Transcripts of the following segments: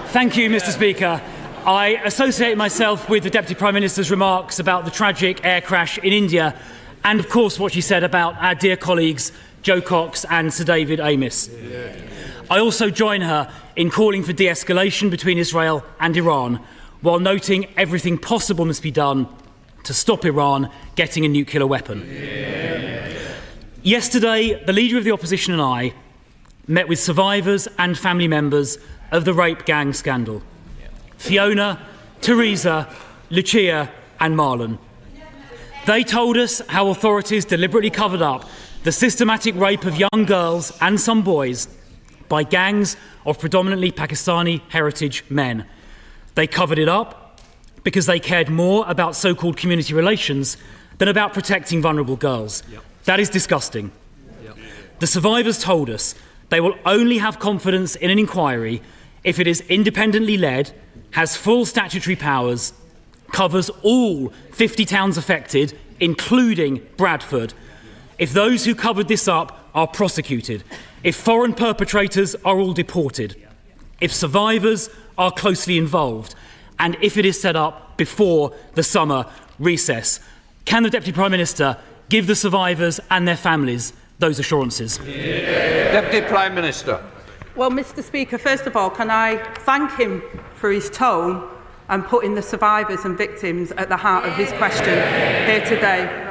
Thank you, Mr. Speaker. I associate myself with the Deputy Prime Minister's remarks about the tragic air crash in India and, of course, what she said about our dear colleagues Joe Cox and Sir David Amess. I also join her in calling for de-escalation between Israel and Iran, while noting everything possible must be done to stop Iran getting a nuclear weapon. Yesterday, the Leader of the Opposition and I met with survivors and family members of the rape gang scandal. Fiona, Teresa, Lucia and Marlon. They told us how authorities deliberately covered up the systematic rape of young girls and some boys by gangs of predominantly Pakistani heritage men. They covered it up because they cared more about so-called community relations than about protecting vulnerable girls. That is disgusting. The survivors told us they will only have confidence in an inquiry if it is independently led, has full statutory powers, covers all 50 towns affected, including Bradford, if those who covered this up are prosecuted, if foreign perpetrators are all deported, if survivors are closely involved, and if it is set up before the summer recess. Can the Deputy Prime Minister give the survivors and their families those assurances? Deputy Prime Minister. Well, Mr. Speaker, first of all, can I thank him for his tone and putting the survivors and victims at the heart of his question here today.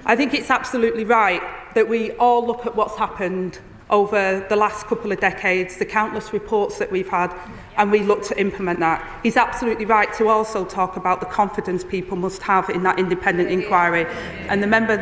I think it's absolutely right that we all look at what's happened over the last couple of decades, the countless reports that we've had, and we look to implement that. He's absolutely right to also talk about the confidence people must have in that independent inquiry. And the member,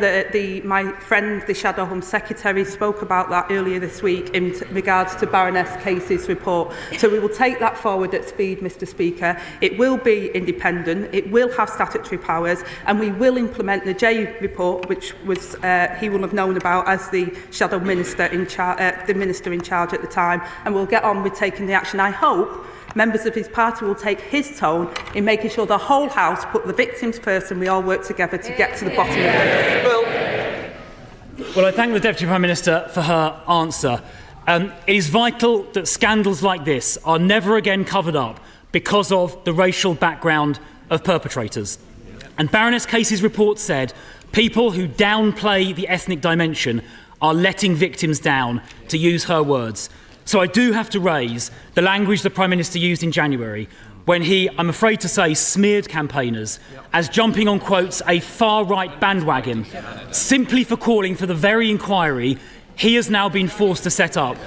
my friend, the Shadow Home Secretary, spoke about that earlier this week in regards to Baroness Casey's report. So we will take that forward at speed, Mr. Speaker. It will be independent, it will have statutory powers, and we will implement the J report, which was he will have known about as the Shadow Minister in charge. The Minister in charge at the time, and we'll get on with taking the action. I hope members of his party will take his tone in making sure the whole House put the victims first and we all work together to get to the bottom of it. Well, I thank the Deputy Prime Minister for her answer. It is vital that scandals like this are never again covered up because of the racial background of perpetrators. And Baroness Casey's report said people who downplay the ethnic dimension are letting victims down, to use her words. So I do have to raise the language the Prime Minister used in January when he, I'm afraid to say, smeared campaigners as jumping on, quotes, a far-right bandwagon simply for calling for the very inquiry he has now been forced to set up.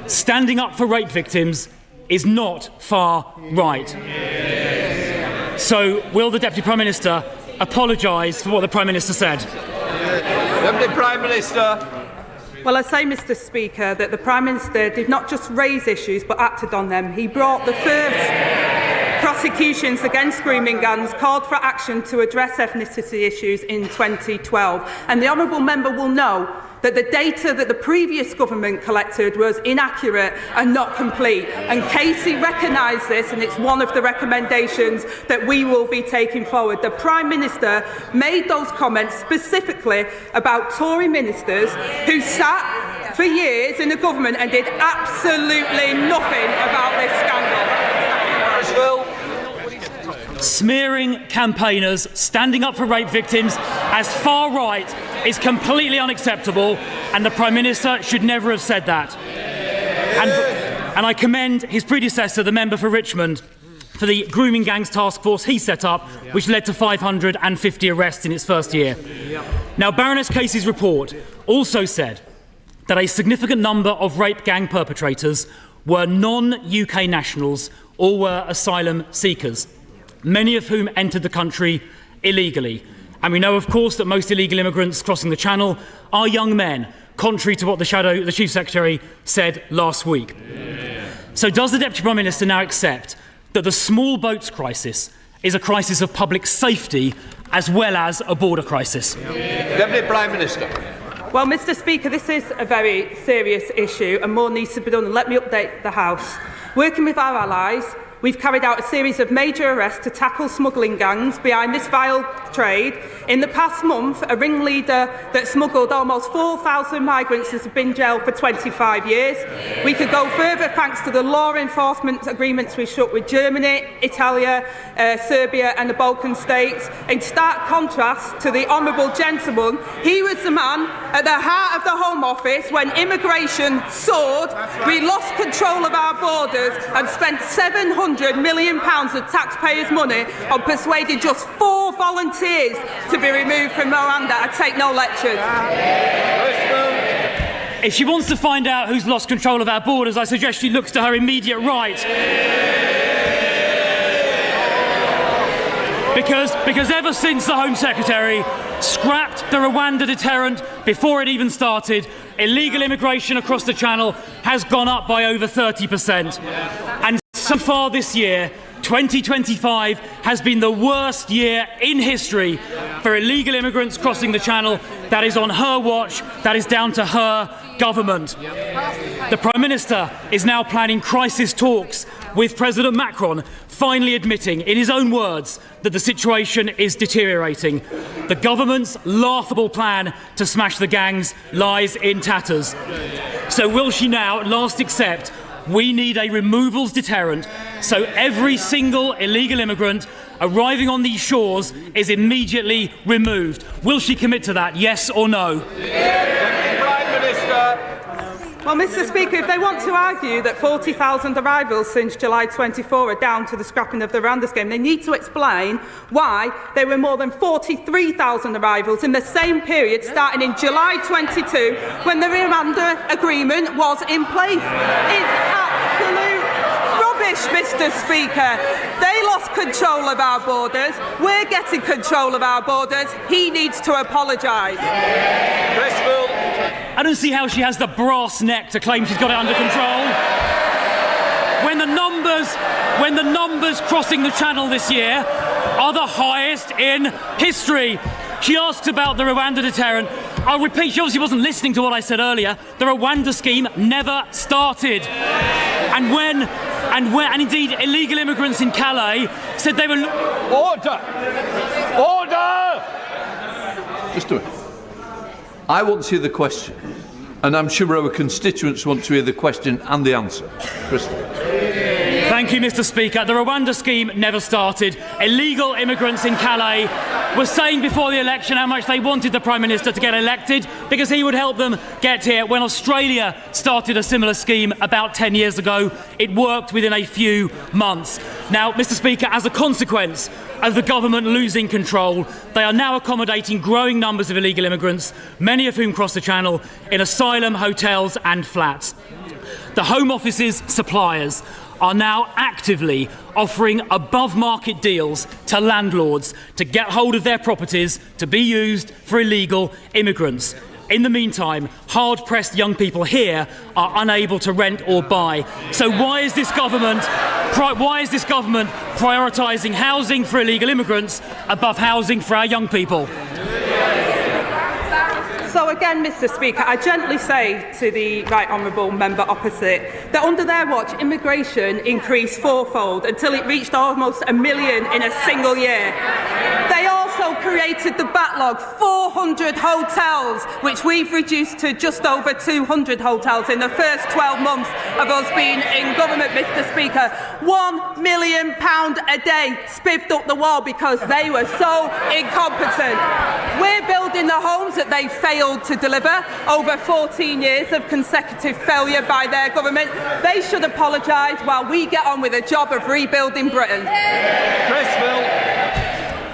Standing up for rape victims is not far-right. So will the Deputy Prime Minister apologise for what the Prime Minister said? Deputy Prime Minister. Well, I say, Mr. Speaker, that the Prime Minister did not just raise issues but acted on them. He brought the first prosecutions against grooming gangs, called for action to address ethnicity issues in 2012. And the honourable member will know that the data that the previous government collected was inaccurate and not complete. And Casey recognised this, and it's one of the recommendations that we will be taking forward. The Prime Minister made those comments specifically about Tory ministers who sat for years in the government and did absolutely nothing about this scandal. Smearing campaigners standing up for rape victims as far right is completely unacceptable, and the Prime Minister should never have said that. And I commend his predecessor, the member for Richmond, for the grooming gangs task force he set up, which led to 550 arrests in its first year. Now, Baroness Casey's report also said that a significant number of rape gang perpetrators were non-UK nationals or were asylum seekers, many of whom entered the country illegally. And we know, of course, that most illegal immigrants crossing the Channel are young men, contrary to what the Chief Secretary said last week. So does the Deputy Prime Minister now accept that the small boats crisis is a crisis of public safety as well as a border crisis? Deputy Prime Minister. Well, Mr. Speaker, this is a very serious issue and more needs to be done. And let me update the House. Working with our allies, we've carried out a series of major arrests to tackle smuggling gangs behind this vile trade. In the past month, a ringleader that smuggled almost 4,000 migrants has been jailed for 25 years. We could go further thanks to the law enforcement agreements we struck with Germany, Italy, Serbia and the Balkan states. In stark contrast to the honourable gentleman, he was the man at the heart of the Home Office when immigration soared. We lost control of our borders and spent £700 million of taxpayers' money on persuading just 4 volunteers to be removed from Rwanda. I take no lectures. If she wants to find out who's lost control of our borders, I suggest she looks to her immediate right. Because ever since the Home Secretary scrapped the Rwanda deterrent before it even started, illegal immigration across the Channel has gone up by over 30%. And so far this year, 2025 has been the worst year in history for illegal immigrants crossing the Channel. That is on her watch. That is down to her government. The Prime Minister is now planning crisis talks with President Macron, finally admitting, in his own words, that the situation is deteriorating. The government's laughable plan to smash the gangs lies in tatters. So will she now at last accept we need a removals deterrent so every single illegal immigrant arriving on these shores is immediately removed? Will she commit to that, yes or no? Prime Minister. Well, Mr Speaker, if they want to argue that 40,000 arrivals since July 24 are down to the scrapping of the Rwanda scheme, they need to explain why there were more than 43,000 arrivals in the same period starting in July 22 when the Rwanda agreement was in place. It's absolute rubbish, Mr Speaker. They lost control of our borders. We're getting control of our borders. He needs to apologise. Chris Philp. I don't see how she has the brass neck to claim she's got it under control. When the numbers crossing the Channel this year are the highest in history. She asked about the Rwanda deterrent. I'll repeat, she obviously wasn't listening to what I said earlier. The Rwanda scheme never started. And indeed, illegal immigrants in Calais said they were... Order! Order! Just do it. I want to hear the question, and I'm sure our constituents want to hear the question and the answer. Crystal. Thank you, Mr Speaker. The Rwanda scheme never started. Illegal immigrants in Calais were saying before the election how much they wanted the Prime Minister to get elected because he would help them get here. When Australia started a similar scheme about 10 years ago, it worked within a few months. Now, Mr Speaker, as a consequence of the government losing control, they are now accommodating growing numbers of illegal immigrants, many of whom cross the Channel, in asylum, hotels and flats. The Home Office's suppliers are now actively offering above-market deals to landlords to get hold of their properties to be used for illegal immigrants. In the meantime, hard-pressed young people here are unable to rent or buy. So why is this government prioritising housing for illegal immigrants above housing for our young people? So again, Mr Speaker, I gently say to the right honourable member opposite that under their watch, immigration increased fourfold until it reached almost 1 million in a single year. They also created the backlog, 400 hotels, which we've reduced to just over 200 hotels in the first 12 months of us being in government, Mr Speaker. £1 million a day spiffed up the wall because they were so incompetent. We're building the homes that they failed to deliver over 14 years of consecutive failure by their government. They should apologise while we get on with the job of rebuilding Britain. Chris Philp.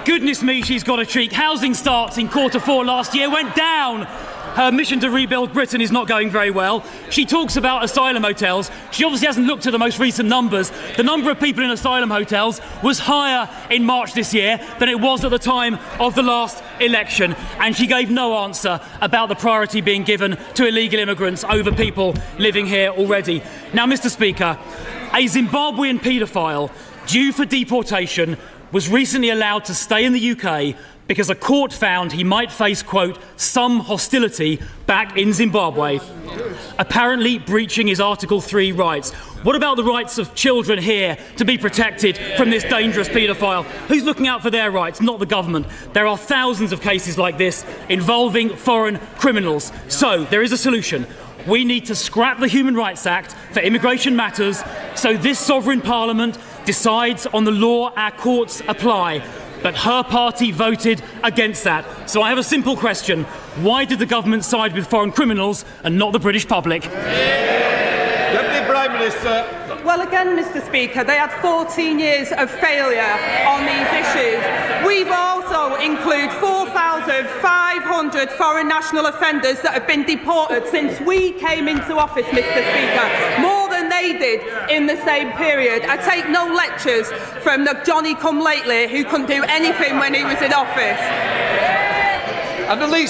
Goodness me, she's got a cheek. Housing starts in Q4 last year went down. Her mission to rebuild Britain is not going very well. She talks about asylum hotels. She obviously hasn't looked at the most recent numbers. The number of people in asylum hotels was higher in March this year than it was at the time of the last election. And she gave no answer about the priority being given to illegal immigrants over people living here already. Now, Mr Speaker, a Zimbabwean paedophile due for deportation was recently allowed to stay in the UK because a court found he might face, quote, some hostility back in Zimbabwe, apparently breaching his Article 3 rights. What about the rights of children here to be protected from this dangerous paedophile? Who's looking out for their rights? Not the government. There are thousands of cases like this involving foreign criminals. So there is a solution. We need to scrap the Human Rights Act for immigration matters so this sovereign parliament decides on the law our courts apply. But her party voted against that. So I have a simple question. Why did the government side with foreign criminals and not the British public? Deputy Prime Minister. Well, again, Mr Speaker, they had 14 years of failure on these issues. We've also included 4,500 foreign national offenders that have been deported since we came into office, Mr Speaker, more than they did in the same period. I take no lectures from the Johnny-come-lately who couldn't do anything when he was in office. And at least